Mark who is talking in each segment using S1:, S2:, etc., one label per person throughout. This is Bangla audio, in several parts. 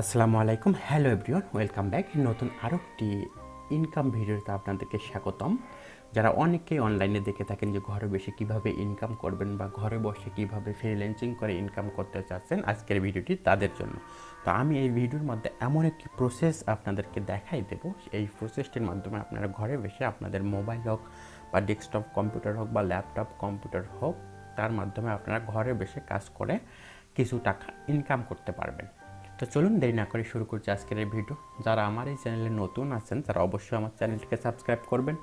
S1: আসসালামু আলাইকুম, হ্যালো এভরিওয়ান, ওয়েলকাম ব্যাক। নতুন আরও একটি ইনকাম ভিডিওতে আপনাদেরকে স্বাগতম। যারা অনেকেই অনলাইনে দেখে থাকেন যে ঘরে বসে কিভাবে ইনকাম করবেন বা ঘরে বসে কিভাবে ফ্রিল্যান্সিং করে ইনকাম করতে চাচ্ছেন, আজকের ভিডিওটি তাদের জন্য। তো আমি এই ভিডিওর মধ্যে এমন একটি প্রসেস আপনাদেরকে দেখাই দেব, এই প্রসেসটির মাধ্যমে আপনারা ঘরে বসে আপনাদের মোবাইল হোক বা ডেস্কটপ কম্পিউটার হোক বা ল্যাপটপ কম্পিউটার হোক, তার মাধ্যমে আপনারা ঘরে বসে কাজ করে কিছু টাকা ইনকাম করতে পারবেন। তো চলুন দেরি না করে শুরু করছি আজকের এই ভিডিও। যারা আমার এই চ্যানেলে নতুন আছেন তারা অবশ্যই আমার চ্যানেলটিকে সাবস্ক্রাইব করবেন,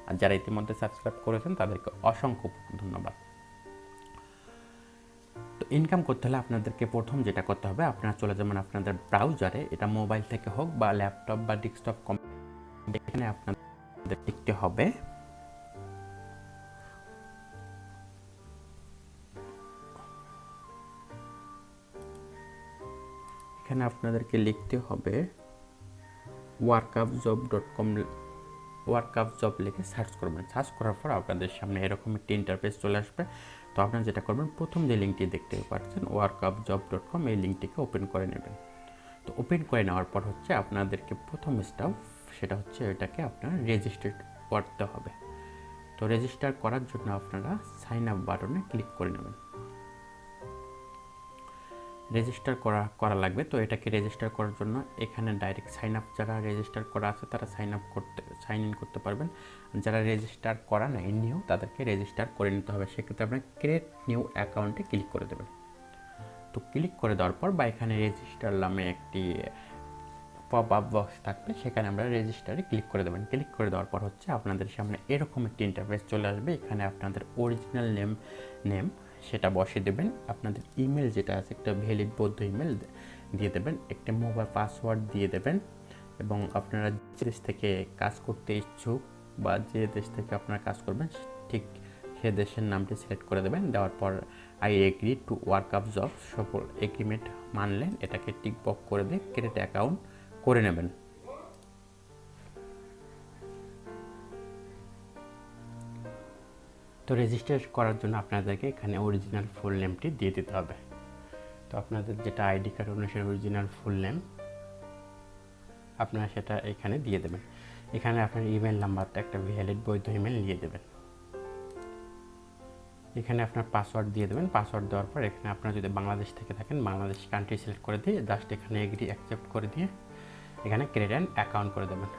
S1: আর যারা ইতিমধ্যে সাবস্ক্রাইব করেছেন তাদেরকে অসংখ্য ধন্যবাদ। তো ইনকাম করতে হলে আপনাদেরকে প্রথম যেটা করতে হবে, আপনারা চলে যাবেন আপনাদের ব্রাউজারে, এটা মোবাইল থেকে হোক বা ল্যাপটপ বা ডেস্কটপ কম্পিউটার, এখানে আপনাদের লিখতে হবে workupjob.com। workupjob লিখে সার্চ করবেন। সার্চ করার পর আপনাদের সামনে এরকম একটি ইন্টারফেস চলে আসবে। তো আপনারা যেটা করবেন, প্রথম যে লিঙ্কটি দেখতে পাচ্ছেন workupjob.com, এই লিঙ্কটিকে ওপেন করে নেবেন। তো ওপেন করে নেওয়ার পর হচ্ছে আপনাদেরকে প্রথম স্টেপ, সেটা হচ্ছে এটাকে আপনারা রেজিস্টার করতে হবে। তো রেজিস্টার করার জন্য আপনারা সাইন আপ বাটনে ক্লিক করে নেবেন। রেজিস্টার করা লাগবে। তো এটাকে রেজিস্টার করার জন্য এখানে ডাইরেক্ট সাইন আপ, যারা রেজিস্টার করা আছে তারা সাইন ইন করতে পারবেন। যারা রেজিস্টার করা নাই নিউ, তাদেরকে রেজিস্টার করে নিতে হবে। সেক্ষেত্রে আপনার ক্রিয়েট নিউ অ্যাকাউন্টে ক্লিক করে দেবেন। তো ক্লিক করে দেওয়ার পর বা এখানে রেজিস্টার নামে একটি পপ আপ বক্স থাকবে, সেখানে আমরা রেজিস্টারে ক্লিক করে দেবেন। ক্লিক করে দেওয়ার পর হচ্ছে আপনাদের সামনে এরকম একটি ইন্টারফেস চলে আসবে। এখানে আপনাদের অরিজিনাল নেম সেটা বসিয়ে দেবেন। আপনাদের ইমেল যেটা আছে, একটা ভ্যালিড বৈধ ইমেল দিয়ে দেবেন। একটা মোবাইল পাসওয়ার্ড দিয়ে দেবেন এবং আপনারা যে দেশ থেকে কাজ করতে ইচ্ছুক বা যে দেশ থেকে আপনারা কাজ করবেন ঠিক সে দেশের নামটি সিলেক্ট করে দেবেন। দেওয়ার পর আই এগ্রি টু workupjob, সকল এগ্রিমেন্ট মানলেন, এটাকে টিক বক্স করে দিয়ে ক্রিয়েট অ্যাকাউন্ট করে নেবেন। তো রেজিস্টার করার জন্য আপনাদেরকে এখানে অরিজিনাল ফুল নেমটি দিয়ে দিতে হবে। তো আপনাদের যেটা আইডি কার্ড অনুসারে অরিজিনাল ফুল নেম আপনারা সেটা এখানে দিয়ে দেবেন। এখানে আপনার ইমেল নাম্বারটা একটা ভ্যালিড বৈধ ইমেল দিয়ে দেবেন। এখানে আপনার পাসওয়ার্ড দিয়ে দেবেন। পাসওয়ার্ড দেওয়ার পর এখানে আপনারা যদি বাংলাদেশ থেকে থাকেন, বাংলাদেশ কান্ট্রি সিলেক্ট করে দিয়ে জাস্ট এখানে এগ্রি অ্যাকসেপ্ট করে দিয়ে এখানে ক্রিয়েট অ্যান অ্যাকাউন্ট করে দেবেন।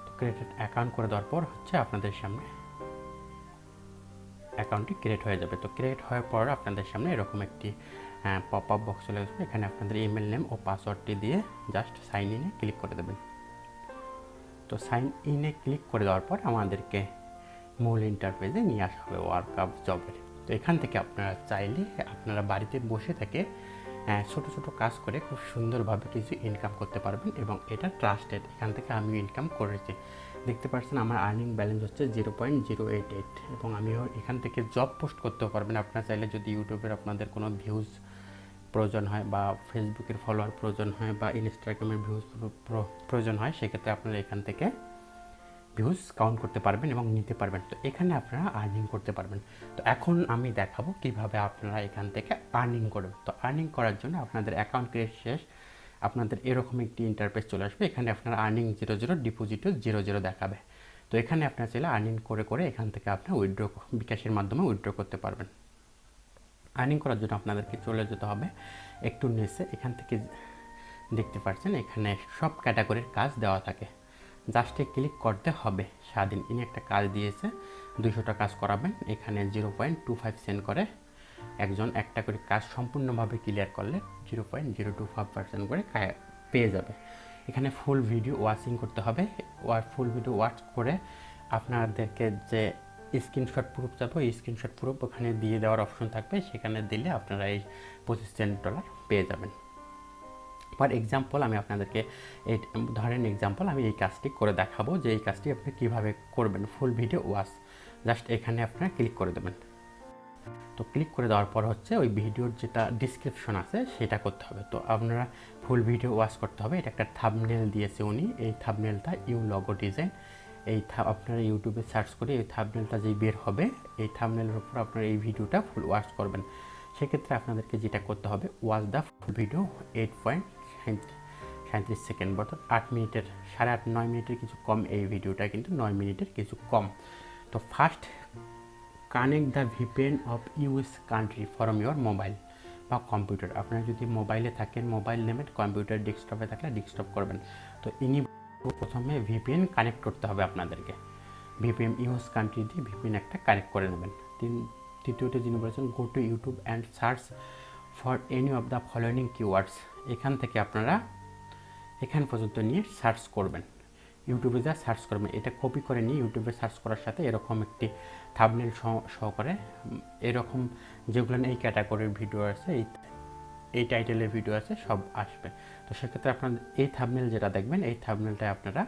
S1: তো ক্রিয়েট অ্যাকাউন্ট করে দেওয়ার পর হচ্ছে আপনাদের সামনে অ্যাকাউন্টটি ক্রিয়েট হয়ে যাবে। তো ক্রিয়েট হওয়ার পর আপনাদের সামনে এরকম একটি পপ আপ বক্স চলে আসবে। এখানে আপনাদের ইমেল নেম ও পাসওয়ার্ডটি দিয়ে জাস্ট সাইন ইনে ক্লিক করে দেবেন। তো সাইন ইনে ক্লিক করে দেওয়ার পর আমাদেরকে মূল ইন্টারফেসে নিয়ে আসা হবে workupjob-এর। তো এখান থেকে আপনারা চাইলে আপনারা বাড়িতে বসে থেকে ছোটো ছোটো কাজ করে খুব সুন্দরভাবে কিছু ইনকাম করতে পারবেন এবং এটা ট্রাস্টেড। এখান থেকে আমি ইনকাম করেছি, দেখতে পাচ্ছেন আমার আর্নিং ব্যালেন্স হচ্ছে 0.088 এবং আমিও এখান থেকে জব পোস্ট করতেও পারবেন। আপনারা চাইলে যদি ইউটিউবের আপনাদের কোনো ভিউজ প্রয়োজন হয় বা ফেসবুকের ফলোয়ার প্রয়োজন হয় বা ইনস্টাগ্রামের ভিউজ প্রয়োজন হয়, সেক্ষেত্রে আপনারা এখান থেকে ভিউজ কাউন্ট করতে পারবেন এবং নিতে পারবেন। তো এখানে আপনারা আর্নিং করতে পারবেন। তো এখন আমি দেখাবো কিভাবে আপনারা এখান থেকে আর্নিং করবেন। তো আর্নিং করার জন্য আপনাদের অ্যাকাউন্ট ক্রিয়েট শেষ, আপনাদের এরকম একটি ইন্টারফেস চলে আসবে। এখানে আপনার আর্নিং 00, ডিপোজিটও 00 দেখাবে। তো এখানে আপনারা চাইলে আর্নিং করে করে এখান থেকে আপনার উইথড্র, বিকাশের মাধ্যমে উইথড্র করতে পারবেন। আর্নিং করার জন্য আপনাদেরকে চলে যেতে হবে একটু নিচে। এখান থেকে দেখতে পাচ্ছেন এখানে সব ক্যাটাগরির কাজ দেওয়া থাকে, জাস্টে ক্লিক করতে হবে। স্বাধীন ইনি একটা কাজ দিয়েছে, 200টা কাজ করাবেন। এখানে 0.25 সেন্ট করে একজন একটা করে কাজ সম্পূর্ণভাবে ক্লিয়ার করলে 0.025% করে পেয়ে যাবে। এখানে ফুল ভিডিও ওয়াচিং করতে হবে। ফুল ভিডিও ওয়াচ করে আপনাদেরকে যে স্ক্রিনশট প্রুফ যাবে, ওই স্ক্রিনশট প্রুফ ওখানে দিয়ে দেওয়ার অপশন থাকবে, সেখানে দিলে আপনারা এই $25 পেয়ে যাবেন। ফর এক্সাম্পল আমি আপনাদেরকে এই ধরেন এক্সাম্পল আমি এই কাজটি করে দেখাবো যে এই কাজটি আপনি কীভাবে করবেন। ফুল ভিডিও ওয়াচ, জাস্ট এখানে আপনারা ক্লিক করে দেবেন। তো ক্লিক করে দেওয়ার পর হচ্ছে ওই ভিডিওর যেটা ডিসক্রিপশন আছে সেটা করতে হবে। তো আপনারা ফুল ভিডিও ওয়াচ করতে হবে। এটা একটা থাম্বনেল দিয়েছে উনি, এই থাম্বনেলটা ইউ লগো ডিজাইন, এই আপনারা ইউটিউবে সার্চ করে এই থাম্বনেলটা যেই বের হবে, এই থাম্বনেলের উপর আপনারা এই ভিডিওটা ফুল ওয়াচ করবেন। সেক্ষেত্রে আপনাদেরকে যেটা করতে হবে, ওয়াচ দ্য ফুল ভিডিও 8 37 অর্থাৎ 8 মিনিটের 8.5-9 মিনিটের কিছু কম এই ভিডিওটা কিন্তু 9 মিনিটের কিছু কম। তো first connect the VPN of US country from your mobile বা কম্পিউটার। আপনারা যদি মোবাইলে থাকেন মোবাইল নেবেন, কম্পিউটার ডেস্কটপে থাকলে ডেস্কটপ করবেন। তো প্রথমে ভিপিএন কানেক্ট করতে হবে আপনাদেরকে, ভিপিএন ইউএস কান্ট্রি দিয়ে ভিপিএন একটা কানেক্ট করে নেবেন। তৃতীয়তে যিনি বলেছেন go to YouTube and search for any of the following keywords. এখান থেকে আপনারা এখান পর্যন্ত নিয়ে সার্চ করবেন, ইউটিউবে যা সার্চ করবেন এটা কপি করে নিয়ে ইউটিউবে সার্চ করার সাথে এরকম একটি থাম্বনেল সহকারে এরকম যেগুলো এই ক্যাটাগরির ভিডিও আছে, এই টাইটেলের ভিডিও আছে সব আসবে। তো সেক্ষেত্রে আপনারা এই থাম্বনেল যেটা দেখবেন এই থাম্বনেলটায় আপনারা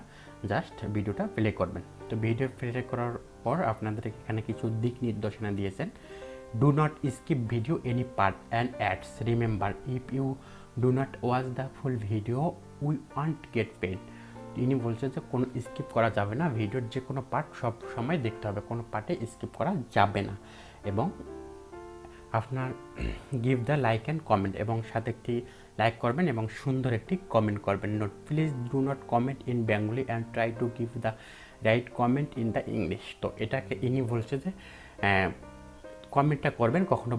S1: জাস্ট ভিডিওটা প্লে করবেন। তো ভিডিও প্লে করার পর আপনাদের এখানে কিছু দিক নির্দেশনা দিয়েছেন। Do not skip video any part and ads, remember if you do not watch the full video we won't get paid. ইনি বলছেন যে কোনো স্কিপ করা যাবে না, ভিডিওর যে কোনো পার্ট সব সময় দেখতে হবে, কোনো পার্টে স্কিপ করা যাবে না। এবং আপনার give the like and comment, এবং সাথে একটি লাইক করবেন এবং সুন্দর একটি কমেন্ট করবেন। Note please do not comment in Bengali and try to give the right comment in the English. তো এটাকে ইনি বলছে যে কমেন্টটা করবেন কখনো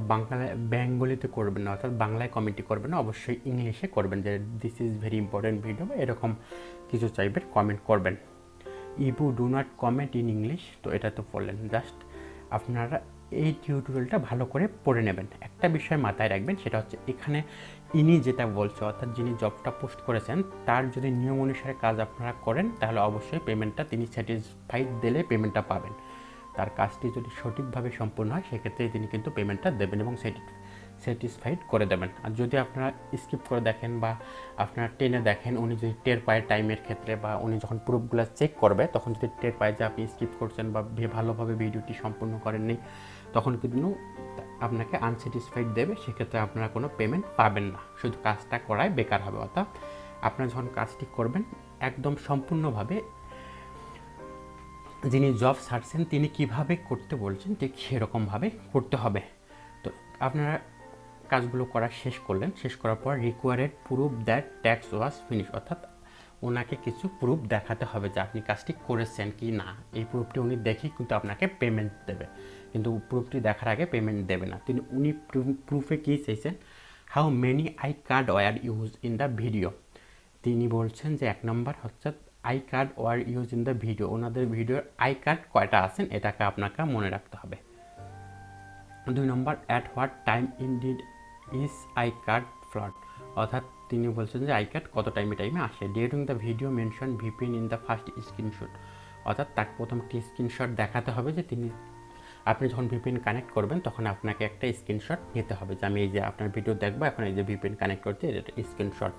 S1: বেঙ্গলিতে করবেন না, অর্থাৎ বাংলায় কমেন্টই করবেন না, অবশ্যই ইংলিশে করবেন, যে this is very important video বা এরকম কিছু চাইবেন কমেন্ট করবেন। If you do not comment in English, তো এটা তো বললেন, জাস্ট আপনারা এই টিউটোরিয়ালটা ভালো করে পড়ে নেবেন। একটা বিষয় মাথায় রাখবেন, সেটা হচ্ছে এখানে ইনি যেটা বলছে অর্থাৎ যিনি জবটা পোস্ট করেছেন তার যদি নিয়ম অনুসারে কাজ আপনারা করেন তাহলে অবশ্যই পেমেন্টটা তিনি স্যাটিসফাইড দিলে পেমেন্টটা পাবেন। তার কাজটি যদি সঠিকভাবে সম্পূর্ণ হয় সেক্ষেত্রে তিনি কিন্তু পেমেন্টটা দেবেন এবং স্যাটিসফাইড করে দেবেন। আর যদি আপনারা স্কিপ করে দেখেন বা আপনারা টেনে দেখেন, উনি যদি টের পায় টাইমের ক্ষেত্রে বা উনি যখন প্রুফগুলো চেক করবে তখন যদি টের পায় যে আপনি স্কিপ করছেন বা ভালোভাবে ভিডিওটি সম্পূর্ণ করেননি, তখন কিন্তু আপনাকে আনস্যাটিসফাইড দেবে, সেক্ষেত্রে আপনারা কোনো পেমেন্ট পাবেন না, শুধু কাজটা করায় বেকার হবে। অর্থাৎ আপনারা যখন কাজটি করবেন একদম সম্পূর্ণভাবে যিনি জব সার্চেন তিনি কিভাবে করতে বলছেন ঠিক সেরকমভাবে করতে হবে। তো আপনারা কাজগুলো করা শেষ করলেন, শেষ করার পর required proof that tax was finish, অর্থাৎ ওনাকে কিছু প্রুফ দেখাতে হবে যে আপনি কাজটি করেছেন কি না। এই প্রুফটি উনি দেখেই কিন্তু আপনাকে পেমেন্ট দেবে, কিন্তু প্রুফটি দেখার আগে পেমেন্ট দেবে না। উনি প্রুফে কী চাইছেন, how many I card were use in the video. তিনি বলছেন যে 1 নম্বর হচ্ছে I card were use in the video, ওনাদের ভিডিওর আই কার্ড কয়টা আছেন এটাকে আপনাকে মনে রাখতে হবে। 2 নম্বর at what time indeed is I card flood, অর্থাৎ তিনি বলছেন যে আই কার্ড কত টাইমে আসে। During the video mention VPN in the first screenshot, অর্থাৎ তাকে প্রথম একটি স্ক্রিনশট দেখাতে হবে যে আপনি যখন ভিপিএন কানেক্ট করবেন তখন আপনাকে একটা স্ক্রিনশট নিতে হবে যে আমি এই যে আপনার ভিডিও দেখবো এখন এই যে ভিপিএন কানেক্ট করছি এটা screenshot.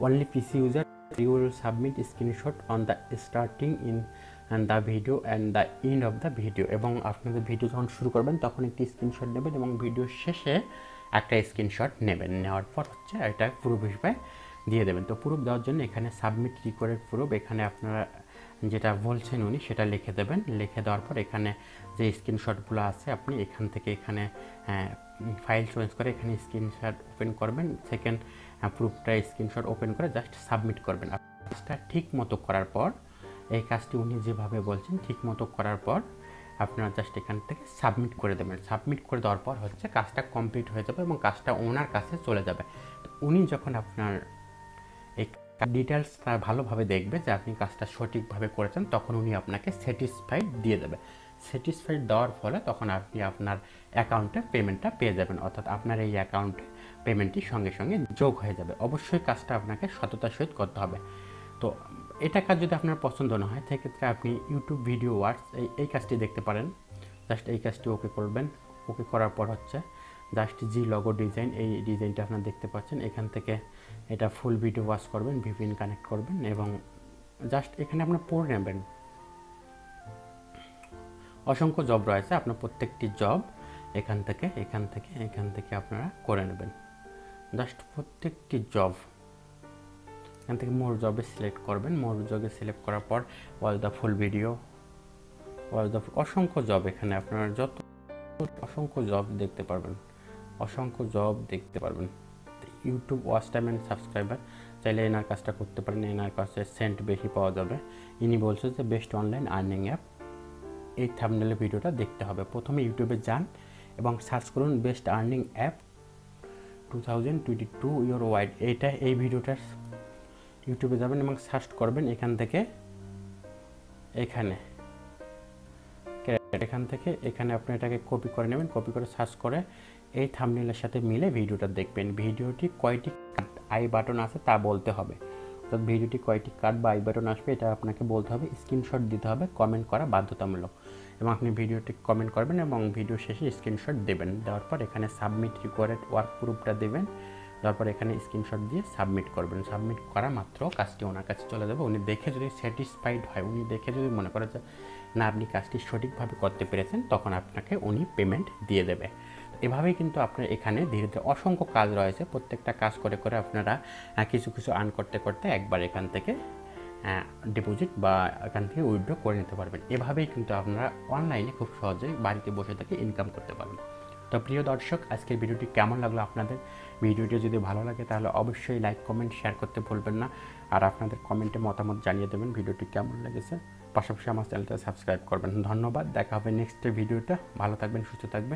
S1: Only PC user you will submit screenshot on the starting in the video and the end of the video, এবং আপনাদের ভিডিও যখন শুরু করবেন তখন একটি স্ক্রিনশট নেবেন এবং ভিডিও শেষে একটা স্ক্রিনশট নেবেন, নেওয়ার পর হচ্ছে এটা প্রুফ হিসেবে দিয়ে দেবেন। তো প্রুফ দেওয়ার জন্য এখানে সাবমিট রিকোয়ার্ড প্রুফ, এখানে আপনারা যেটা বলছেন উনি সেটা লিখে দেবেন। লিখে দেওয়ার পর এখানে যে স্ক্রিনশটগুলো আছে আপনি এখান থেকে এখানে ফাইল চয়েস করে এখানে স্ক্রিনশট ওপেন করবেন, সেকেন্ড প্রুফটা স্ক্রিনশট ওপেন করে জাস্ট সাবমিট করবেন। কাজটা ঠিক মতো করার পর, এই কাজটি উনি যেভাবে বলছেন ঠিক মতো করার পর আপনারা জাস্ট এখান থেকে সাবমিট করে দেবেন। সাবমিট করে দেওয়ার পর হচ্ছে কাজটা কমপ্লিট হয়ে যাবে এবং কাজটা ওনার কাছে চলে যাবে। তো উনি যখন আপনার এই ডিটেলসটা ভালোভাবে দেখবে যে আপনি কাজটা সঠিকভাবে করেছেন তখন উনি আপনাকে স্যাটিসফাইড দিয়ে দেবে। স্যাটিসফাইড দেওয়ার ফলে তখন আপনি আপনার অ্যাকাউন্টে পেমেন্টটা পেয়ে যাবেন, অর্থাৎ আপনার এই অ্যাকাউন্টে পেমেন্টটি সঙ্গে সঙ্গে যোগ হয়ে যাবে। অবশ্যই কাজটা আপনাকে সততার সহিত করতে হবে। তো এটা কাজ যদি আপনার পছন্দ না হয় সেক্ষেত্রে আপনি ইউটিউব ভিডিও ওয়ার্ডস এই কাজটি দেখতে পারেন। জাস্ট এই কাজটি ওকে করবেন। ওকে করার পর হচ্ছে জাস্ট জি লগো ডিজাইন, এই ডিজাইনটা আপনারা দেখতে পাচ্ছেন, এখান থেকে এটা ফুল ভিডিও ওয়াচ করবেন, ভিপিএন কানেক্ট করবেন এবং জাস্ট এখানে আপনার পড়ে নেবেন। অসংখ্য জব রয়েছে, আপনার প্রত্যেকটি জব এখান থেকে আপনারা করে নেবেন। জাস্ট প্রত্যেকটি জব এখান থেকে মোর জবে সিলেক্ট করবেন। মোর জবে সিলেক্ট করার পর ওয়াচ দ্য ফুল ভিডিও, অসংখ্য জব, এখানে আপনারা অসংখ্য জব দেখতে পারবেন। YouTube watch time and subscriber, চাইলে এনার কাজটা করতে পারেন, এনার কাছে সেন্ট বেশি পাওয়া যাবে। ইনি বলছে যে বেস্ট অনলাইন আর্নিং অ্যাপ। এই থাম্বনেলের ভিডিওটা দেখতে হবে। প্রথমে ইউটিউবে যান এবং সার্চ করুন best earning app 2022 your wide. এই ভিডিওটার ইউটিউবে যাবেন এবং সার্চ করবেন এখান থেকে এখানে আপনি এটাকে কপি করে নেবেন। কপি করে সার্চ করে এই থাম্বনেলের সাথে মিলে ভিডিওটা দেখবেন। ভিডিওটি কয়টি আই বাটন আছে তা বলতে হবে, অর্থাৎ ভিডিওটি কয়টি কাট বা আই বাটন আসবে এটা আপনাকে বলতে হবে। স্ক্রিনশট দিতে হবে, কমেন্ট করা বাধ্যতামূলক, এবং আপনি ভিডিওটি কমেন্ট করবেন এবং ভিডিও শেষে স্ক্রিনশট দেবেন। দেওয়ার পর এখানে সাবমিট রিকোয়ার্ড ওয়ার্ক প্রুফটা দেবেন। তারপর এখানে স্ক্রিনশট দিয়ে সাবমিট করবেন। সাবমিট করা মাত্র কাজটি ওনার কাছে চলে যাবে। উনি দেখে যদি স্যাটিসফাইড হয়, উনি দেখে যদি মনে করে যে না আপনি কাজটি সঠিকভাবে করতে পেরেছেন, তখন আপনাকে উনি পেমেন্ট দিয়ে দেবে। এভাবেই কিন্তু আপনার এখানে ধীরে ধীরে অসংখ্য কাজ রয়েছে। প্রত্যেকটা কাজ করে করে আপনারা কিছু কিছু আর্ন করতে করতে একবার এখান থেকে ডিপোজিট বা এখান থেকে উইথড্র করে নিতে পারবেন। এভাবেই কিন্তু আপনারা অনলাইনে খুব সহজেই বাড়িতে বসে থেকে ইনকাম করতে পারবেন। তো প্রিয় দর্শক, আজকের ভিডিওটি কেমন লাগলো আপনাদের? ভিডিওটি যদি ভালো লাগে তাহলে অবশ্যই লাইক, কমেন্ট, শেয়ার করতে ভুলবেন না। আর আপনাদের কমেন্টে মতামত জানিয়ে দেবেন ভিডিওটি কেমন লেগেছে। পাশাপাশি আমার চ্যানেলটা সাবস্ক্রাইব করবেন। ধন্যবাদ। দেখা হবে নেক্সট ভিডিওটা। ভালো থাকবেন, সুস্থ থাকবেন।